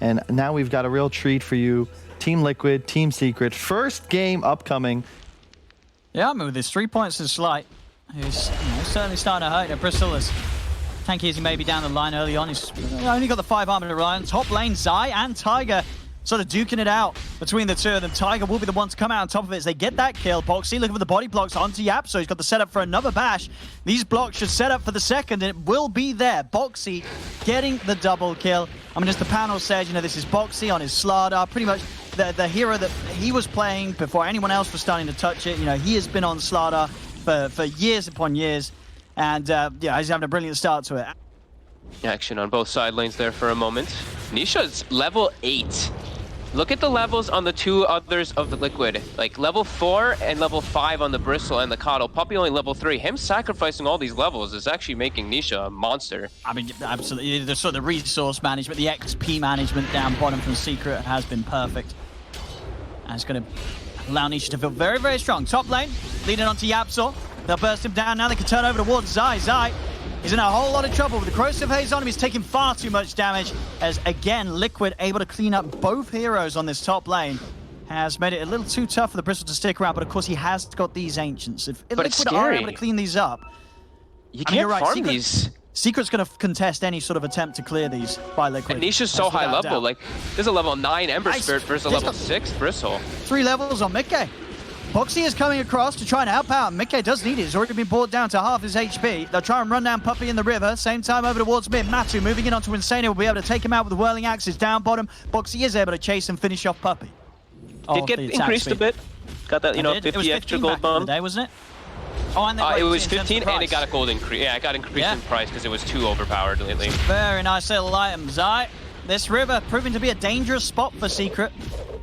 And now we've got a real treat for you. Team Liquid, Team Secret, first game upcoming. Yeah, I mean, with his 3 points and Slight, who's certainly starting to hurt. Bristol is tanky as he may be down the line early on. He's only got the 5 armor to rely on. Top lane, Zai and Tiger sort of duking it out between the two of them. Tiger will be the one to come out on top of it as they get that kill. Boxy looking for the body blocks onto Yap, so he's got the setup for another bash. These blocks should set up for the second, and it will be there. Boxy getting the double kill. I mean, as the panel said, this is Boxy on his Slardar, pretty much the hero that he was playing before anyone else was starting to touch it. He has been on Slardar for years upon years, and yeah, he's having a brilliant start to it. Action on both side lanes there for a moment. Nisha's level 8. Look at the levels on the two others of the Liquid. Like level 4 and level 5 on the Bristle and the Coddle. Puppey only level 3. Him sacrificing all these levels is actually making Nisha a monster. I mean, absolutely. The sort of resource management, the XP management down bottom from Secret has been perfect. And it's going to allow Nisha to feel very, very strong. Top lane, leading on to Yapsor. They'll burst him down now. They can turn over towards Zai. Zai is in a whole lot of trouble with the corrosive haze on him. He's taking far too much damage as, again, Liquid able to clean up both heroes on this top lane. Has made it a little too tough for the Bristle to stick around, but of course he has got these Ancients. If Liquid are able to clean these up, you can't farm these. Secret's going to contest any sort of attempt to clear these by Liquid. And Nisha's so high level. Doubt. Like, there's a level 9 Ember Spirit versus a level 6 Bristle. 3 levels on Mickey. Boxy is coming across to try and help out. Mickey does need it. He's already been brought down to half his HP. They'll try and run down Puppey in the river. Same time over towards mid. Matu moving in onto Insane. Will be able to take him out with the whirling axes down bottom. Boxy is able to chase and finish off Puppey. Did get increased a bit. Got that, 50 extra gold bomb. Day, wasn't it? Oh, and it was 15 and it got a gold increase. Yeah, it got increased in price because it was too overpowered lately. Very nice little item. Zai, this river proving to be a dangerous spot for Secret.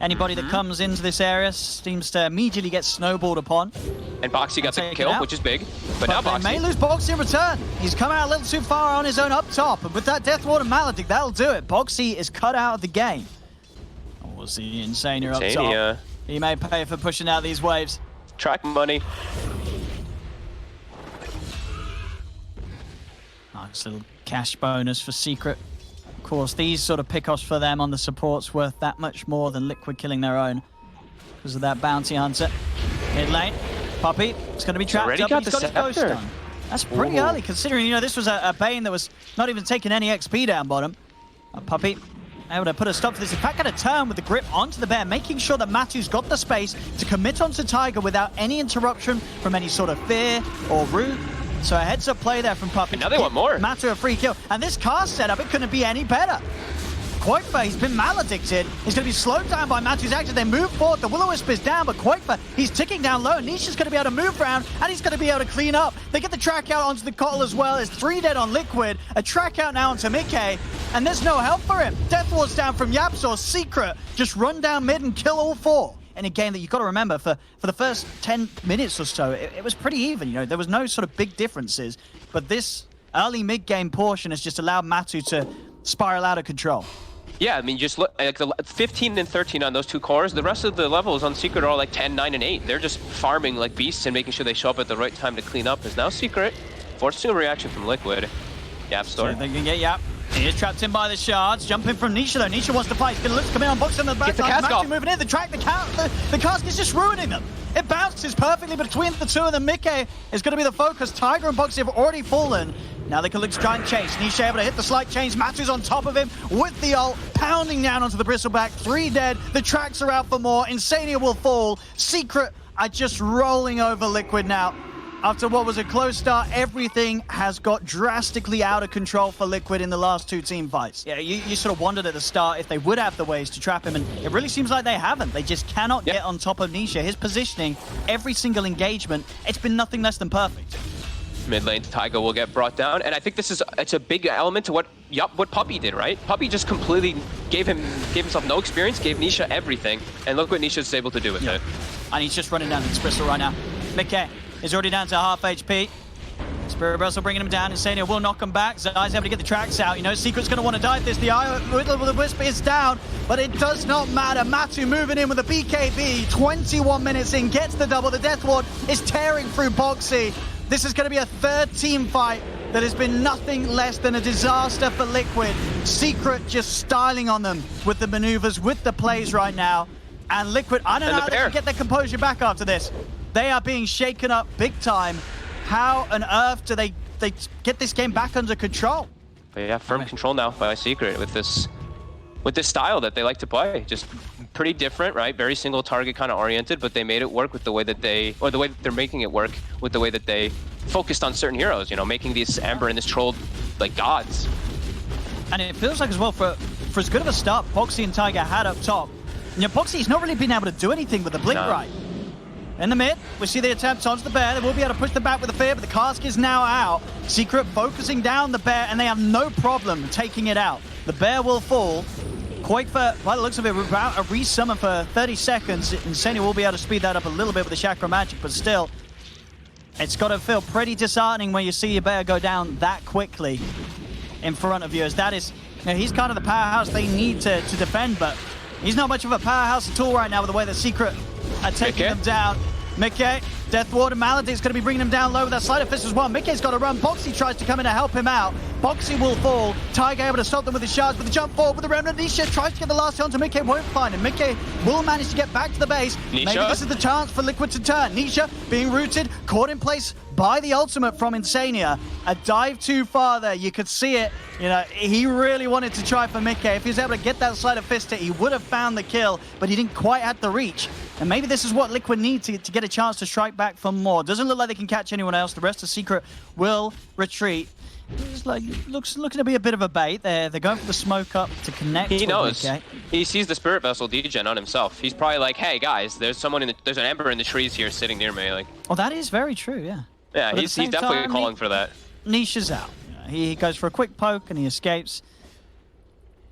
Anybody that comes into this area seems to immediately get snowballed upon. And Boxy got the kill, which is big. But now Boxy may lose Boxy in return. He's come out a little too far on his own up top. And with that Death Ward and Maledict, that'll do it. Boxy is cut out of the game. We'll see Insania up top. He may pay for pushing out these waves. Track money. Nice little cash bonus for Secret. Of course, these sort of pickoffs for them on the support's worth that much more than Liquid killing their own because of that bounty hunter. Mid lane, Puppey, it's going to be trapped up. He's got his ghost stun. That's pretty early considering, this was a Bane that was not even taking any XP down bottom. Puppey able to put a stop to this. In fact, going to turn with the grip onto the bear, making sure that Matu's got the space to commit onto Tiger without any interruption from any sort of fear or root. So a heads-up play there from Puppey. And now they want more. Matu a free kill. And this cast setup, it couldn't be any better. Quakefa, he's been maledicted. He's going to be slowed down by Matu's action. They move forward. The Will-O-Wisp is down, but Quakefa, he's ticking down low. Nisha's going to be able to move around, and he's going to be able to clean up. They get the track out onto the Coddle as well. There's 3 dead on Liquid. A track out now onto Mickey, and there's no help for him. Death Ward's down from Yapsor. Secret just run down mid and kill all 4. In a game that you've got to remember, for the first 10 minutes or so, it was pretty even. There was no sort of big differences. But this early mid-game portion has just allowed Matu to spiral out of control. Yeah, I mean, just look, like the 15 and 13 on those 2 cores. The rest of the levels on Secret are all like 10, 9, and 8. They're just farming like beasts and making sure they show up at the right time to clean up. Is now Secret forcing a reaction from Liquid. Yap store. So they can get Yap. He is trapped in by the shards. Jumping from Nisha though. Nisha wants to fight. He's going to look to come in on box on the back. Matu moving in. The track, the cask is just ruining them. It bounces perfectly between the two of them. Mickey is going to be the focus. Tiger and Boxy have already fallen. Now they can look to try and chase. Nisha able to hit the slight change. Matu's on top of him with the ult, pounding down onto the Bristleback. 3 dead. The tracks are out for more. Insania will fall. Secret are just rolling over Liquid now. After what was a close start, everything has got drastically out of control for Liquid in the last 2 team fights. Yeah, you sort of wondered at the start if they would have the ways to trap him, and it really seems like they haven't. They just cannot get on top of Nisha. His positioning, every single engagement, it's been nothing less than perfect. Mid lane, Tiger will get brought down, and I think it's a big element to what Puppey did, right? Puppey just completely gave himself no experience, gave Nisha everything, and look what Nisha's able to do with it. And he's just running down the Bristol right now. Mickey is already down to half HP. Spirit Bristle bringing him down. Insania will knock him back. Zai's able to get the tracks out. Secret's going to want to dive this. The Eye with the Wisp is down, but it does not matter. Matu moving in with a BKB. 21 minutes in, gets the double. The Death Ward is tearing through Boxy. This is going to be a 3rd team fight that has been nothing less than a disaster for Liquid. Secret just styling on them with the maneuvers, with the plays right now. And Liquid, I don't know how they can get their composure back after this. They are being shaken up big time. How on earth do they get this game back under control? But yeah, firm control now by Secret with this style that they like to play. Just pretty different, right? Very single target kind of oriented, but they made it work with the way that they're making it work with the way that they focused on certain heroes, you know, making these Ember and this Troll like gods. And it feels like as well, for as good of a start Boxy and Tiger had up top, you know, Boxy's not really been able to do anything with the blink right. In the mid, we see the attempt onto the bear. They will be able to push them back with the fear, but the cask is now out. Secret focusing down the bear, and they have no problem taking it out. The bear will fall. Koikfa, by the looks of it, about a resummon for 30 seconds. Insania will be able to speed that up a little bit with the Chakra Magic, but still, it's got to feel pretty disheartening when you see your bear go down that quickly in front of you, as that is, you know, he's kind of the powerhouse they need to defend, but he's not much of a powerhouse at all right now with the way that Secret are taking them down. Mickey, Death Ward and Malady is going to be bringing him down low with that Sleight of Fist as well. Mickey's got to run. Boxy tries to come in to help him out. Boxy will fall. Tiger able to stop them with his shards, but the jump forward with the Remnant. Nisha tries to get the last hit onto Mickey, won't find him. Mickey will manage to get back to the base. Nisha. Maybe this is the chance for Liquid to turn. Nisha being rooted, caught in place by the ultimate from Insania. A dive too far there. You could see it. You know, he really wanted to try for Mickey. If he was able to get that Sleight of Fist hit, he would have found the kill, but he didn't quite have the reach. And maybe this is what Liquid need to get a chance to strike back for more. Doesn't look like they can catch anyone else. The rest of Secret will retreat. It's like, looking to be a bit of a bait. They're going for the smoke up to connect. He knows. Mickey. He sees the Spirit Vessel degen on himself. He's probably like, hey guys, there's an Ember in the trees here sitting near me. Like, well, that is very true, yeah. Yeah, he's definitely calling for that. Nisha's out. He goes for a quick poke and he escapes.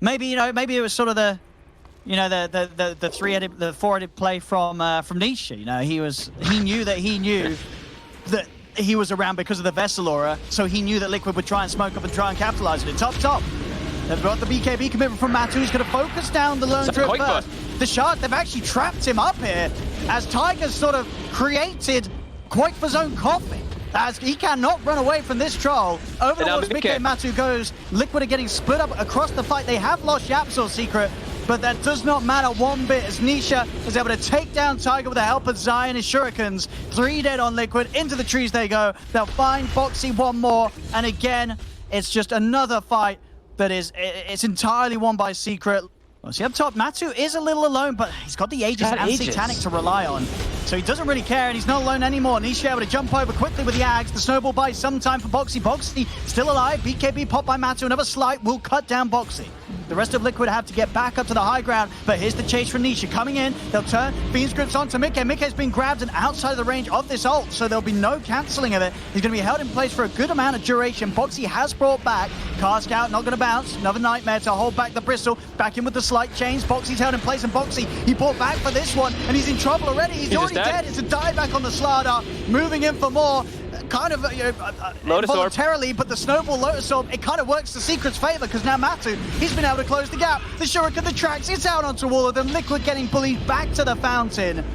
Maybe it was sort of the the four-headed play from Nisha. You know, he knew that he was around because of the Vessel aura, so he knew that Liquid would try and smoke up and try and capitalize on it. Top. They've got the BKB commitment from Matu. He's going to focus down the lone drip first. The shard, they've actually trapped him up here as Tiger's sort of created Koikfa's own coffin, as he cannot run away from this troll. Over towards Mickey and Matu goes. Liquid are getting split up across the fight. They have lost Yapsor Secret, but that does not matter one bit as Nisha is able to take down Tiger with the help of Zai and his shurikens. 3 dead on Liquid. Into the trees they go. They'll find Boxy one more, and again, it's just another fight that it's entirely won by Secret. Well, see up top, Matu is a little alone, but he's got the Aegis and Satanic to rely on. So he doesn't really care, and he's not alone anymore. Nisha able to jump over quickly with the Ags. The snowball buys some time for Boxy. Boxy still alive. BKB popped by Matu. Another slight will cut down Boxy. The rest of Liquid have to get back up to the high ground, but here's the chase from Nisha. Coming in, they'll turn Fiend's Grips onto Mickey. Mickey's been grabbed and outside of the range of this ult, so there'll be no cancelling of it. He's going to be held in place for a good amount of duration. Boxy has brought back. Cask out, not going to bounce. Another Nightmare to hold back the Bristle. Back in with the slight chains. Boxy's held in place, and Boxy, he brought back for this one, and he's in trouble already. He's already dead. It's a dive back on the Slardar. Moving in for more. Kind of voluntarily, but the Snowball Lotus Orb, it kind of works to Secret's favor because now Matu, he's been able to close the gap. The Shuriken, the tracks, it's out onto all of them. Liquid getting bullied back to the fountain.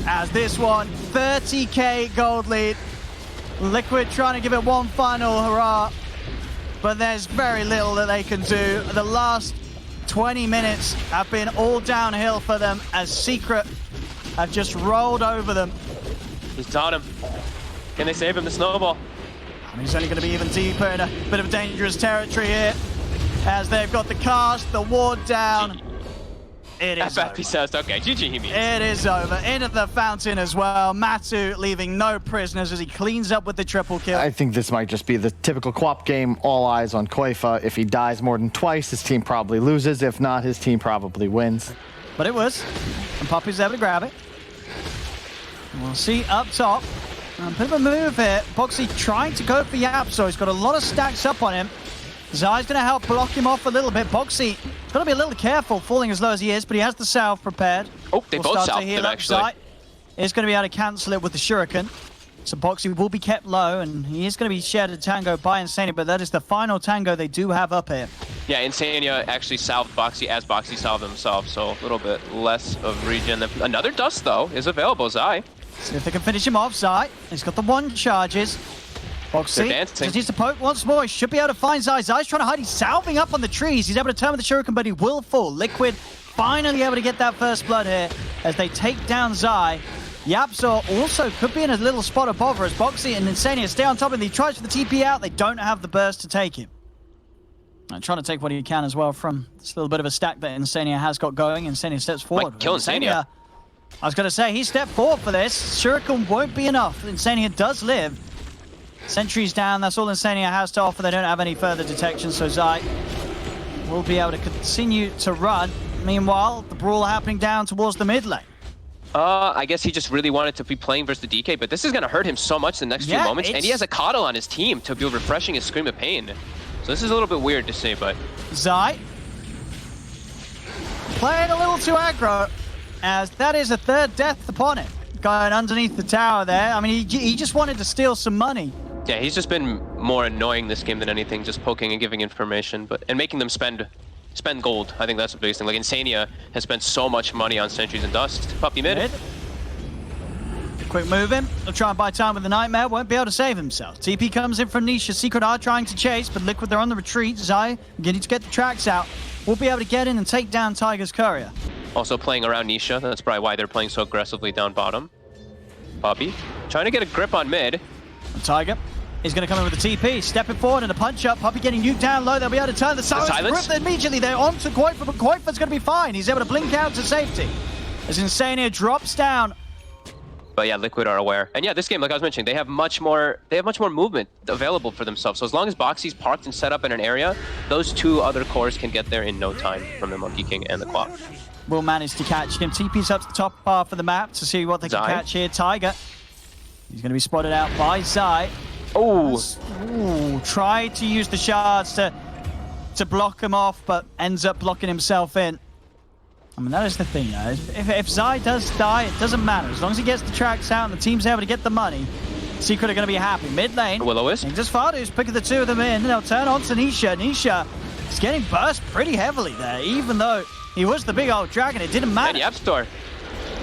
As this one, 30k gold lead. Liquid trying to give it one final hurrah, but there's very little that they can do. The last 20 minutes have been all downhill for them as Secret have just rolled over them. He's taught him. Can they save him? The snowball. And he's only going to be even deeper in a bit of dangerous territory here, as they've got the cast, the ward down. It is over. Okay, GG he means. It is over. Into the fountain as well. Matu leaving no prisoners as he cleans up with the triple kill. I think this might just be the typical QoP game. All eyes on Koikfa. If he dies more than twice, his team probably loses. If not, his team probably wins. But it was. And Poppy's able to grab it. We'll see up top. A bit of a move here. Boxy trying to go for Yap, so he's got a lot of stacks up on him. Zai's going to help block him off a little bit. Boxy has got to be a little careful falling as low as he is, but he has the salve prepared. Oh, they both salved him, actually. Zai is going to be able to cancel it with the Shuriken. So Boxy will be kept low, and he is going to be shared a tango by Insania, but that is the final tango they do have up here. Yeah, Insania actually salved Boxy as Boxy salved himself, so a little bit less of regen. Another dust, though, is available, Zai. See if they can finish him off. Zai, he's got the 1 charges. Boxy dancing. just needs to poke once more. He should be able to find Zai. Zai's trying to hide. He's salving up on the trees. He's able to turn with the shuriken, but he will fall. Liquid finally able to get that first blood here as they take down Zai. Yapzor also could be in a little spot of bother as Boxy and Insania stay on top of him. He tries for the TP out. They don't have the burst to take him. And trying to take what he can as well from this little bit of a stack that Insania has got going. Insania steps forward. Might kill Insania. I was going to say, he stepped forward for this. Shuriken won't be enough. Insania does live. Sentry's down. That's all Insania has to offer. They don't have any further detection, so Zai will be able to continue to run. Meanwhile, the brawl happening down towards the mid lane. I guess he just really wanted to be playing versus the DK, but this is going to hurt him so much the next few moments. And he has a Coddle on his team to be refreshing his Scream of Pain. So this is a little bit weird to say, but... Zai playing a little too aggro, as that is a third death upon him. Going underneath the tower there. I mean, he just wanted to steal some money. Yeah, he's just been more annoying this game than anything, just poking and giving information, and making them spend gold. I think that's the biggest thing. Like, Insania has spent so much money on Sentries and Dust. Puppy mid. Quick move in. He'll try and buy time with the Nightmare. Won't be able to save himself. TP comes in from Nisha. Secret are trying to chase, but Liquid, they're on the retreat. Zai beginning to get the tracks out. We'll be able to get in and take down Tiger's courier. Also playing around Nisha. That's probably why they're playing so aggressively down bottom. Puppy trying to get a grip on mid. And Tiger is going to come in with the TP. Stepping forward and a punch up. Puppy getting nuked down low. They'll be able to turn the silence. Grip immediately. They're on to Koifa, but Koifa's going to be fine. He's able to blink out to safety. As Insania drops down. But yeah, Liquid are aware. And yeah, this game, like I was mentioning, they have much more movement available for themselves. So as long as Boxy's parked and set up in an area, those two other cores can get there in no time from the Monkey King and the Quap. Will manage to catch him. TP's up to the top half of the map to see what they can catch here. Tiger. He's going to be spotted out by Zai. Oh! Tried to use the shards to block him off, but ends up blocking himself in. I mean, that is the thing, though. If Zai does die, it doesn't matter. As long as he gets the tracks out and the team's able to get the money, Secret are going to be happy. Mid lane, Will-O-Wisp. just Fadu's picking the two of them in. They'll turn on to Nisha. Nisha is getting burst pretty heavily there, even though he was the big old dragon. It didn't matter. And Yapzor.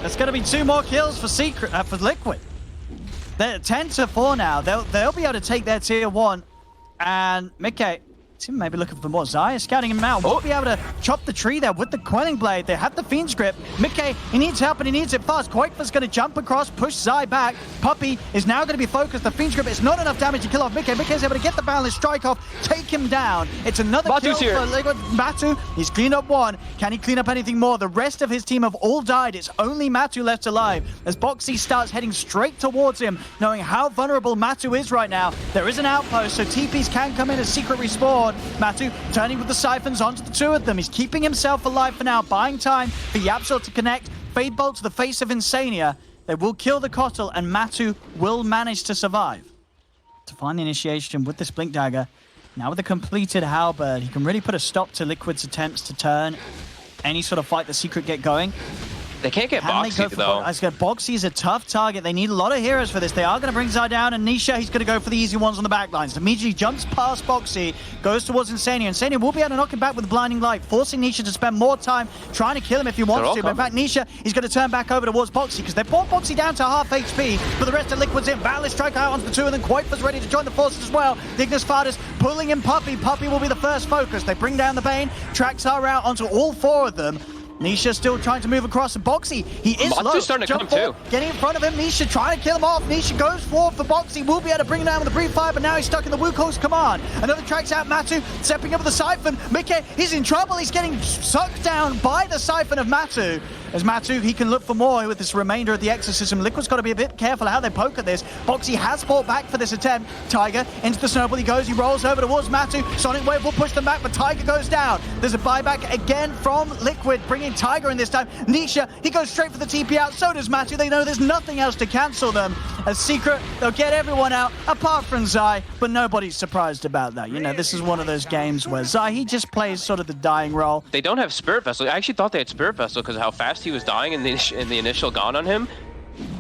There's going to be 2 more kills for Secret, for Liquid. They're 10-4 now. They'll be able to take their tier 1. And Mickey, team maybe looking for more. Zai is scouting him out. Won't be able to chop the tree there with the Quelling Blade. They have the Fiend's Grip. Mickey, he needs help and he needs it fast. Koifa's going to jump across, push Zai back. Puppy is now going to be focused. The Fiend's Grip is not enough damage to kill off Mickey. Mickey's able to get the balance strike off, take him down. It's another kill for Liquid. Matu, he's cleaned up 1. Can he clean up anything more? The rest of his team have all died. It's only Matu left alive as Boxy starts heading straight towards him, knowing how vulnerable Matu is right now. There is an outpost, so TPs can come in as Secret respawn. Matu turning with the siphons onto the 2 of them. He's keeping himself alive for now, buying time for Yapzor to connect. Fade Bolt to the face of Insania. They will kill the Kotl, and Matu will manage to survive. To find the initiation with this Blink Dagger. Now with the completed Halberd, he can really put a stop to Liquid's attempts to turn any sort of fight the Secret get going. They can't get Boxy, though. Boxy is a tough target. They need a lot of heroes for this. They are going to bring Zai down, and Nisha, he's going to go for the easy ones on the back lines. Immediately jumps past Boxy, goes towards Insania. Insania will be able to knock him back with Blinding Light, forcing Nisha to spend more time trying to kill him if he wants to. But in fact, Nisha, he's going to turn back over towards Boxy because they brought Boxy down to half HP, but the rest of Liquid's in. Balance strike out onto the 2, and then Koifa's ready to join the forces as well. Ignis Fadus pulling in Puppy. Puppy will be the first focus. They bring down the Bane. Tracks are out onto all 4 of them. Nisha still trying to move across. Boxy, he is low. Starting to come too. Getting in front of him. Nisha trying to kill him off. Nisha goes forward for Boxy. Will be able to bring him down with a brief fire, but now he's stuck in the Wukong's command. Another tracks out Matu, stepping up with the Siphon. Mickey, he's in trouble. He's getting sucked down by the Siphon of Matu. As Matu, he can look for more with this remainder of the exorcism. Liquid's got to be a bit careful how they poke at this. Boxy has fought back for this attempt. Tiger into the snowball he goes. He rolls over towards Matu. Sonic Wave will push them back, but Tiger goes down. There's a buyback again from Liquid, bringing Tiger in this time. Nisha, he goes straight for the TP out. So does Matu. They know there's nothing else to cancel them. As Secret, they'll get everyone out, apart from Zai, but nobody's surprised about that. You know, this is one of those games where Zai, he just plays sort of the dying role. They don't have Spirit Vessel. I actually thought they had Spirit Vessel because of how fast he was dying in the initial Gone on him.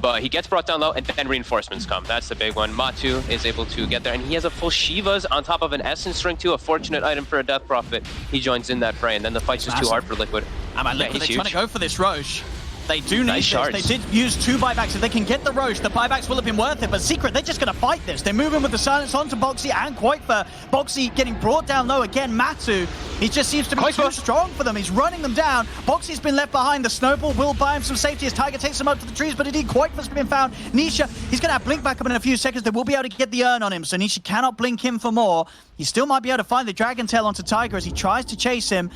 But he gets brought down low, and then reinforcements come. That's the big one. Matu is able to get there, and he has a full Shivas on top of an Essence Ring too, a fortunate item for a Death Prophet. He joins in that fray, and then the fight's just too hard for Liquid. I mean, Liquid, they're trying to go for this Roche. They do need Nice this. shards. They did use 2 buybacks. If they can get the Roche, the buybacks will have been worth it. But Secret, they're just going to fight this. They're moving with the silence onto Boxy and Quoifer. Boxy getting brought down low again. Matu, he just seems to be too strong for them. He's running them down. Boxy's been left behind. The snowball will buy him some safety as Tiger takes him up to the trees. But indeed, Quoifer's been found. Nisha, he's going to have Blink back up in a few seconds. They will be able to get the urn on him. So Nisha cannot blink him for more. He still might be able to find the Dragon Tail onto Tiger as he tries to chase him.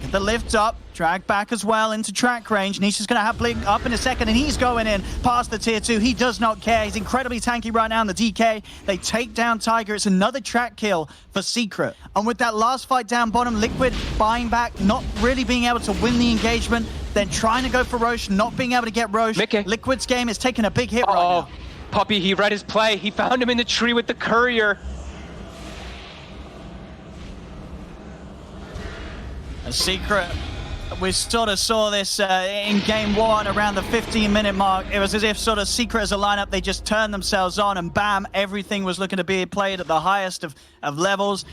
Get the lift up, drag back as well into track range. Nisha's going to have Blink up in a second, and he's going in past the tier 2. He does not care. He's incredibly tanky right now in the DK. They take down Tiger. It's another track kill for Secret. And with that last fight down bottom, Liquid buying back, not really being able to win the engagement, then trying to go for Roche, not being able to get Roche. Mickey. Liquid's game is taking a big hit right now. Puppy, he read his play. He found him in the tree with the courier. A Secret, we sort of saw this in game 1 around the 15-minute mark. It was as if sort of Secret as a lineup, they just turned themselves on and bam, everything was looking to be played at the highest of levels.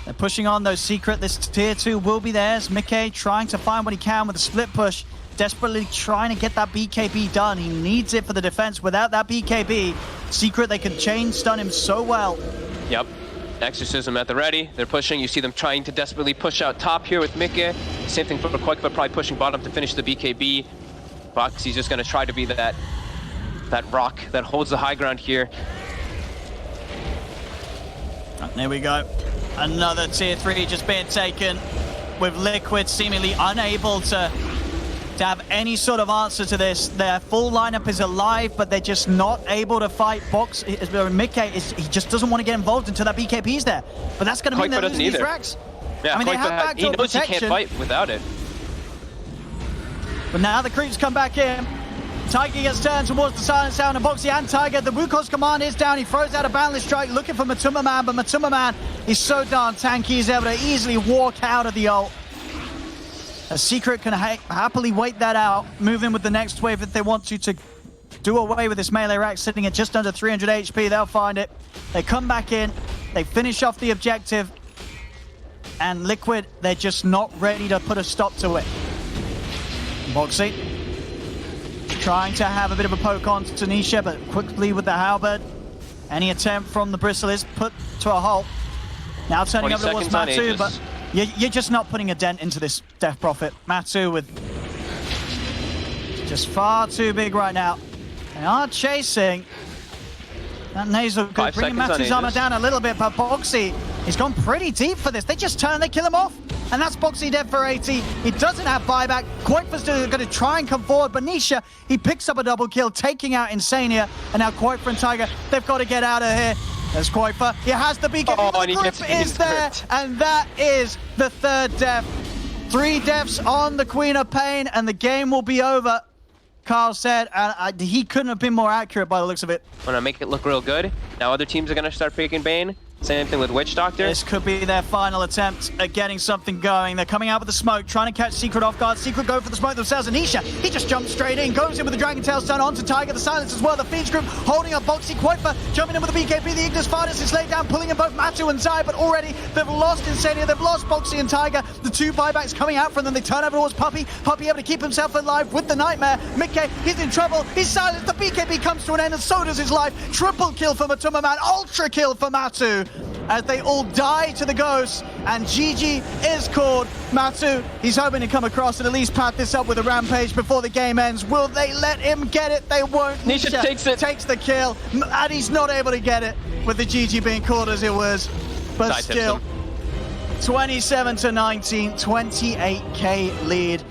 They're pushing on those Secret. This tier 2 will be theirs. Mickey trying to find what he can with a split push, desperately trying to get that BKB done. He needs it for the defense. Without that BKB, Secret, they can chain stun him so well. Yep. Exorcism at the ready. They're pushing. You see them trying to desperately push out top here with Mickey. Same thing for Quake, but probably pushing bottom to finish the BKB. Boxy's just going to try to be that rock that holds the high ground here. There we go. Another tier 3 just being taken with Liquid seemingly unable to have any sort of answer to this. Their full lineup is alive, but they're just not able to fight Box. Mickey, he just doesn't want to get involved until that BKB is there. But that's going to mean they're losing these racks. Yeah, I mean, they have backdoor he knows protection. He can't fight without it. But now the creeps come back in. Tiger gets turned towards the silent sound of Boxy and Tiger. The Wukong's command is down. He throws out a boundless strike looking for Matuma Man, but Matuma Man is so darn tanky, he's able to easily walk out of the ult. A Secret can happily wait that out, move in with the next wave if they want to do away with this melee rack sitting at just under 300 HP. They'll find it. They come back in, they finish off the objective, and Liquid, they're just not ready to put a stop to it. Boxy trying to have a bit of a poke on to Nisha, but quickly with the halberd. Any attempt from the Bristle is put to a halt. Now turning over towards Matu, but you're just not putting a dent into this Death Prophet. Matu with just far too big right now. They are chasing. That nasal good, bringing Matu's armor down a little bit, but Boxy, he's gone pretty deep for this. They just turn, they kill him off. And that's Boxy dead for 80. He doesn't have buyback. Quoifer's going to try and come forward, but Nisha, he picks up a double kill, taking out Insania. And now Quoifer and Tiger, they've got to get out of here. There's Quoifer. He has the beacon. The grip is there, and that is the 3rd death. 3 deaths on the Queen of Pain, and the game will be over, Carl said. And he couldn't have been more accurate by the looks of it. Want to make it look real good. Now other teams are going to start picking Bane. Same thing with Witch Doctor. This could be their final attempt at getting something going. They're coming out with the smoke, trying to catch Secret off guard. Secret go for the smoke themselves, and Nisha, he just jumps straight in, goes in with the Dragon Tail stun onto Tiger, the silence as well. The Fiends group holding up Boxy. Quoifer jumping in with the BKB. The Ignis Fardus is laid down, pulling in both Matu and Zai, but already they've lost Insania, they've lost Boxy and Tiger. The 2 buybacks coming out from them. They turn over towards Puppy. Puppy able to keep himself alive with the Nightmare. Mickey, he's in trouble. He's silenced. The BKB comes to an end, and so does his life. Triple kill for Matuma Man. Ultra kill for Matu, as they all die to the ghost, and GG is called. Matu, he's hoping to come across and at least pat this up with a rampage before the game ends. Will they let him get it? They won't. Nisha takes the kill, and he's not able to get it with the GG being called as it was. But still, 27-19, 28k lead.